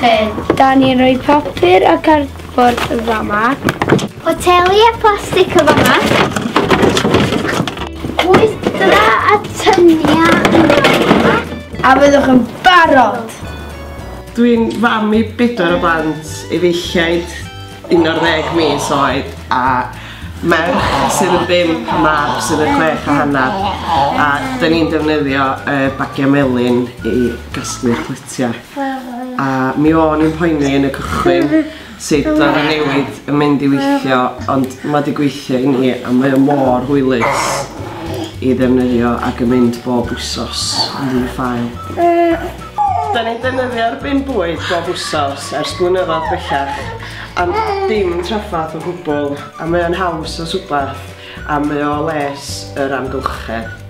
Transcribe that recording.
iechyd. Da ni'n rhoi papur a cardboard y fama. Boteli a plastig y fama. Gwydra a tynia y fama. A byddwch yn barod. Dwi'n fam i 4 o blant efeilliaid 11 mis oed a merch sydd yn 5, mab sydd yn 6 a hanner. A da ni'n defnyddio bagiau melyn i gasglu'r chlytiau. A mi o'n i'n poeni yn y cychwyn sut oedd y newid yn mynd i weithio, ond mae wedi gweithio i ni a mae o mor hwylus i ddefnyddio ac yn mynd bob wsos yn ddi ffael. Da ni'n defnyddio'r bin bwyd bob wsos ers blynyddoedd bellach, am dim traffath o gwbl, a mae o'n haws o swbath, a mae o les yr amgylchedd.